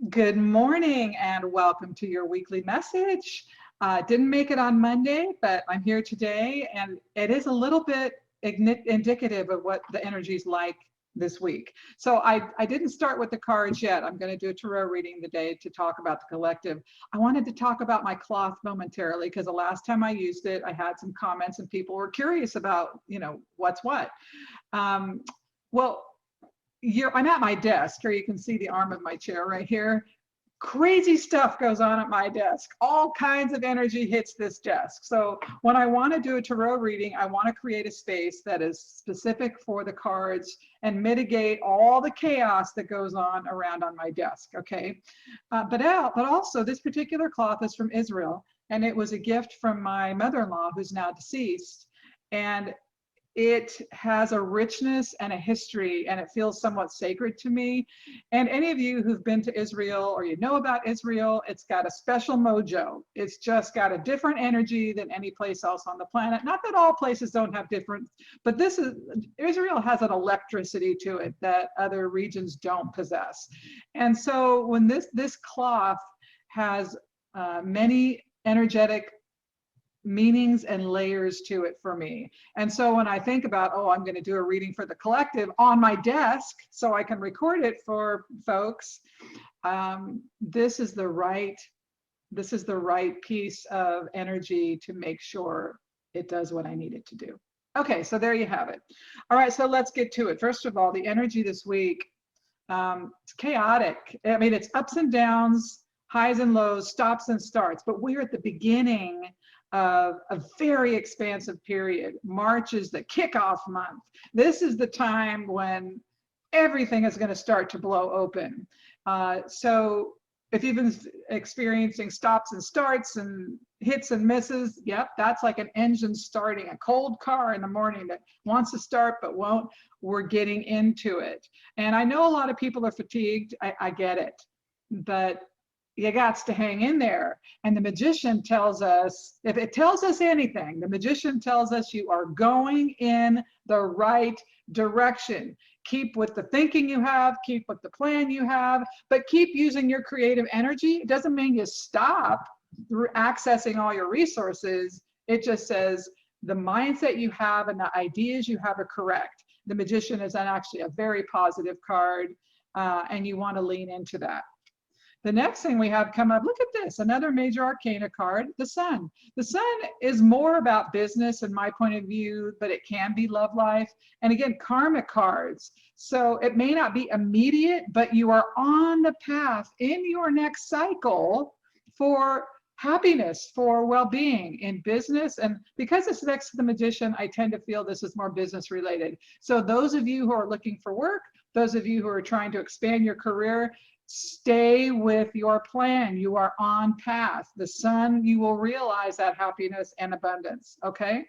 Good morning and welcome to your weekly message. Didn't make it on Monday, but I'm here today, and it is a little bit indicative of what the energy is like this week. So I didn't start with the cards yet. I'm going to do a tarot reading today to talk about the collective. I wanted to talk about my cloth momentarily because the last time I used it, I had some comments and people were curious about, what's what. Um, well, I'm at my desk here. You can see the arm of my chair right here. Crazy stuff goes on at my desk. All kinds of energy hits this desk. So when I want to do a tarot reading, I want to create a space that is specific for the cards and mitigate all the chaos that goes on around on my desk. Okay. But also this particular cloth is from Israel, and it was a gift from my mother-in-law who's now deceased. And it has a richness and a history, and it feels somewhat sacred to me. And any of you who've been to Israel or you know about Israel, it's got a special mojo. It's just got a different energy than any place else on the planet. Not that all places don't have different, but Israel has an electricity to it that other regions don't possess. And so when this cloth has many energetic meanings and layers to it for me. And so when I think about, I'm going to do a reading for the collective on my desk so I can record it for folks, this is the right piece of energy to make sure it does what I need it to do. Okay, so there you have it. All right, so let's get to it. First of all, the energy this week, it's chaotic. I mean, it's ups and downs, highs and lows, stops and starts, but we're at the beginning of a very expansive period. March is the kickoff month. This is the time when everything is going to start to blow open. So if you've been experiencing stops and starts and hits and misses, yep, that's like an engine starting, a cold car in the morning that wants to start but won't. We're getting into it. And I know a lot of people are fatigued. I get it. But you got to hang in there. And the magician tells us, if it tells us anything, the magician tells us you are going in the right direction. Keep with the thinking you have, keep with the plan you have, but keep using your creative energy. It doesn't mean you stop accessing all your resources. It just says the mindset you have and the ideas you have are correct. The magician is actually a very positive card, and you want to lean into that. The next thing we have come up, look at this, another major arcana card, the sun. The sun is more about business in my point of view, but it can be love life. And again, karmic cards. So it may not be immediate, but you are on the path in your next cycle for happiness, for well-being in business. And because it's next to the magician, I tend to feel this is more business related. So those of you who are looking for work, those of you who are trying to expand your career, stay with your plan. You are on path. The sun, you will realize that happiness and abundance. Okay.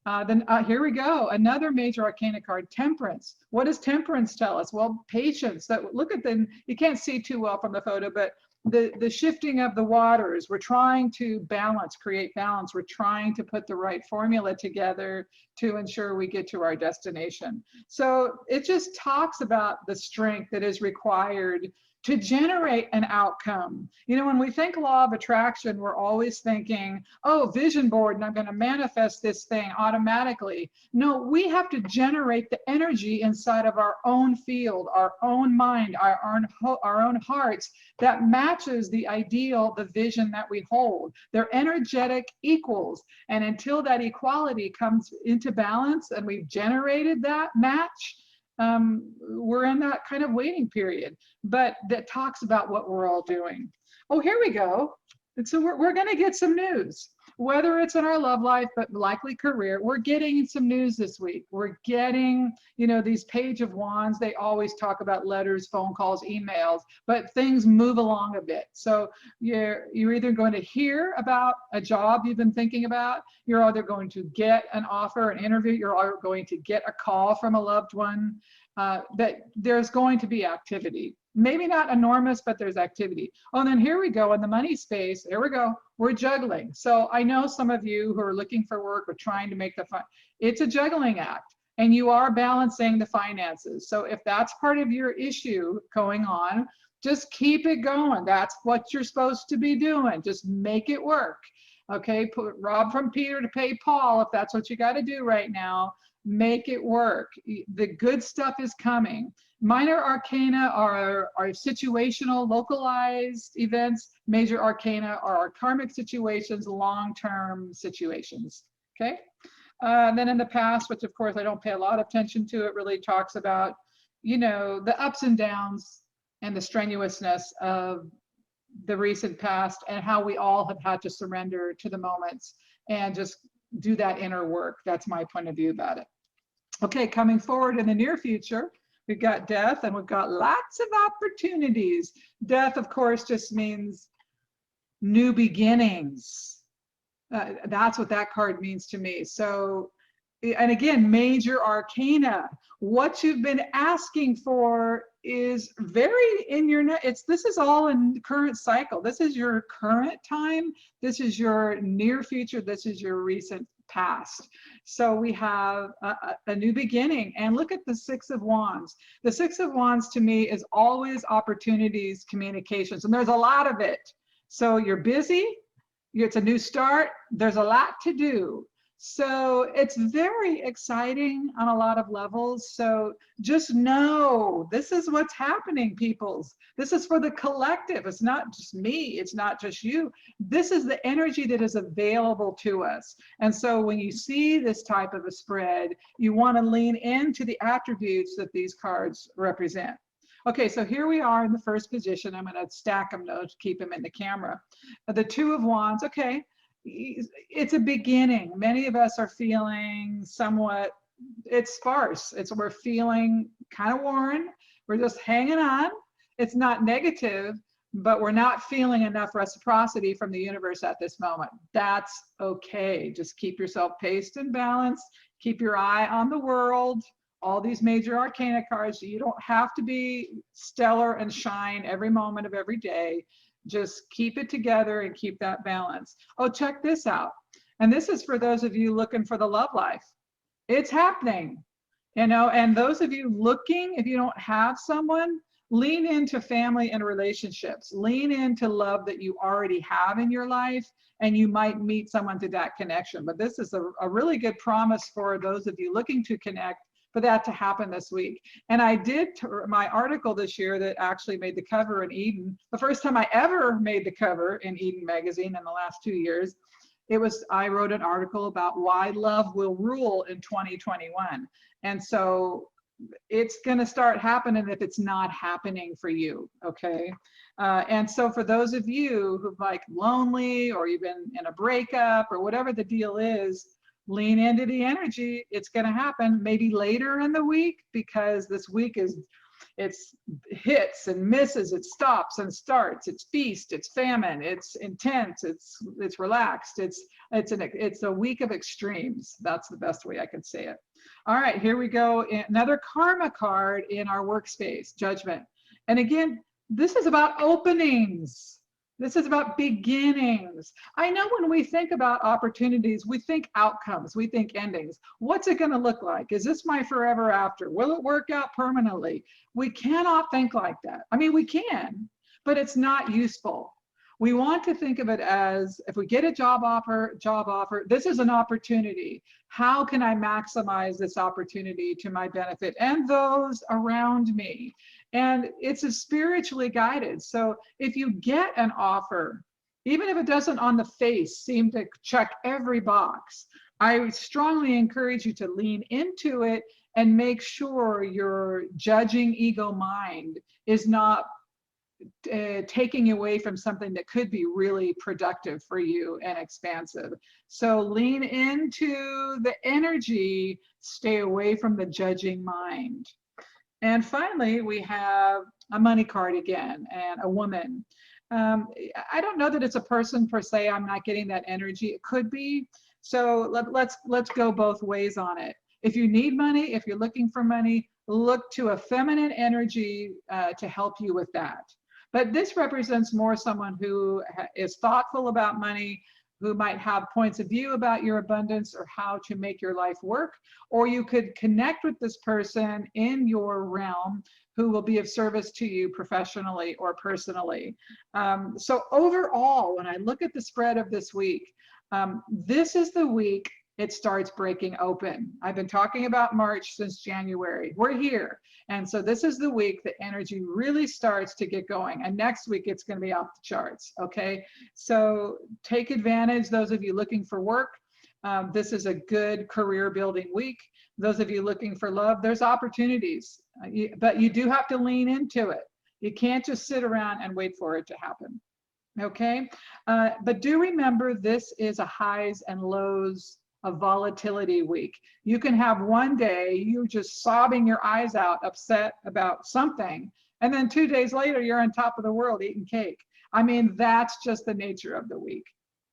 Then here we go. Another major arcana card, Temperance. What does Temperance tell us? Well, patience. Look at you can't see too well from the photo, but the shifting of the waters. We're trying to create balance. We're trying to put the right formula together to ensure we get to our destination. So it just talks about the strength that is required to generate an outcome. When we think law of attraction, we're always thinking, vision board, and I'm going to manifest this thing automatically. No, we have to generate the energy inside of our own field, our own mind, our own hearts that matches the ideal, the vision that we hold. They're energetic equals. And until that equality comes into balance and we've generated that match, we're in that kind of waiting period, but that talks about what we're all doing. Here we go. And so we're going to get some news, whether it's in our love life, but likely career. We're getting some news this week. We're getting, these Page of Wands. They always talk about letters, phone calls, emails, but things move along a bit. So you're either going to hear about a job you've been thinking about, you're either going to get an offer, an interview, you're either going to get a call from a loved one, that there's going to be activity. Maybe not enormous, but there's activity. And then here we go in the money space. Here we go. We're juggling. So I know some of you who are looking for work or trying to make it's a juggling act, and you are balancing the finances. So if that's part of your issue going on, Just keep it going. That's what you're supposed to be doing. Just make it work. Okay, put rob from Peter to pay Paul if that's what you got to do right now. Make it work. The good stuff is coming. Minor arcana are situational, localized events. Major arcana are our karmic situations, long-term situations. Okay. Then in the past, which of course I don't pay a lot of attention to, it really talks about, the ups and downs and the strenuousness of the recent past and how we all have had to surrender to the moments and just do that inner work. That's my point of view about it. Okay, coming forward in the near future, we've got death and we've got lots of opportunities. Death, of course, just means new beginnings. That's what that card means to me. So, and again, major arcana. What you've been asking for is very in your this is all in current cycle. This is your current time. This is your near future. This is your recent past. So we have a new beginning. And look at the Six of Wands. The Six of Wands to me is always opportunities, communications, and there's a lot of it. So you're busy. It's a new start. There's a lot to do. So it's very exciting on a lot of levels. So just know this is what's happening, peoples. This is for the collective. It's not just me. It's not just you. This is the energy that is available to us. And so when you see this type of a spread, you want to lean into the attributes that these cards represent. Okay, so here we are in the first position. I'm going to stack them though to keep them in the camera. The Two of Wands, okay, it's a beginning. Many of us are feeling somewhat, it's sparse. We're feeling kind of worn. We're just hanging on. It's not negative, but we're not feeling enough reciprocity from the universe at this moment. That's okay. Just keep yourself paced and balanced. Keep your eye on the world. All these major arcana cards, you don't have to be stellar and shine every moment of every day. Just keep it together and keep that balance. Oh, check this out. And this is for those of you looking for the love life. It's happening, and those of you looking, if you don't have someone, lean into family and relationships. Lean into love that you already have in your life, and you might meet someone to that connection. But this is a really good promise for those of you looking to connect, for that to happen this week. And I did my article this year that actually made the cover in Eden. The first time I ever made the cover in Eden magazine in the last 2 years, I wrote an article about why love will rule in 2021. And so it's going to start happening if it's not happening for you. Okay. And so for those of you who've like lonely, or you've been in a breakup, or whatever the deal is, lean into the energy. It's going to happen maybe later in the week, because this week it's hits and misses, it stops and starts, it's feast, it's famine, it's intense, it's relaxed, it's a week of extremes. That's the best way I can say it. All right, here we go. Another karma card in our workspace, Judgment. And again, this is about openings. This is about beginnings. I know when we think about opportunities, we think outcomes, we think endings. What's it going to look like? Is this my forever after? Will it work out permanently? We cannot think like that. I mean, we can, but it's not useful. We want to think of it as, if we get a job offer, this is an opportunity. How can I maximize this opportunity to my benefit and those around me? And it's spiritually guided. So if you get an offer, even if it doesn't on the face seem to check every box, I strongly encourage you to lean into it and make sure your judging ego mind is not taking away from something that could be really productive for you and expansive. So lean into the energy, stay away from the judging mind. And finally, we have a money card again, and a woman. I don't know that it's a person per se. I'm not getting that energy. It could be. So let's go both ways on it. If you need money, if you're looking for money, look to a feminine energy to help you with that. But this represents more someone who is thoughtful about money, who might have points of view about your abundance or how to make your life work. Or you could connect with this person in your realm who will be of service to you professionally or personally. So overall, when I look at the spread of this week, this is the week it starts breaking open. I've been talking about March since January. We're here. And so this is the week the energy really starts to get going. And next week, it's going to be off the charts. Okay. So take advantage, those of you looking for work. This is a good career building week. Those of you looking for love, there's opportunities, but you do have to lean into it. You can't just sit around and wait for it to happen. Okay. But do remember, this is a highs and lows of volatility week. You can have one day you're just sobbing your eyes out, upset about something, and then 2 days later you're on top of the world eating cake. I mean, that's just the nature of the week.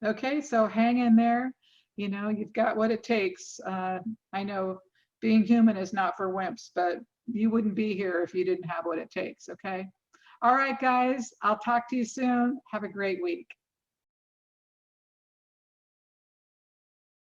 Okay, so hang in there. You know, you've got what it takes. I know being human is not for wimps, but you wouldn't be here if you didn't have what it takes. Okay. All right, guys, I'll talk to you soon. Have a great week.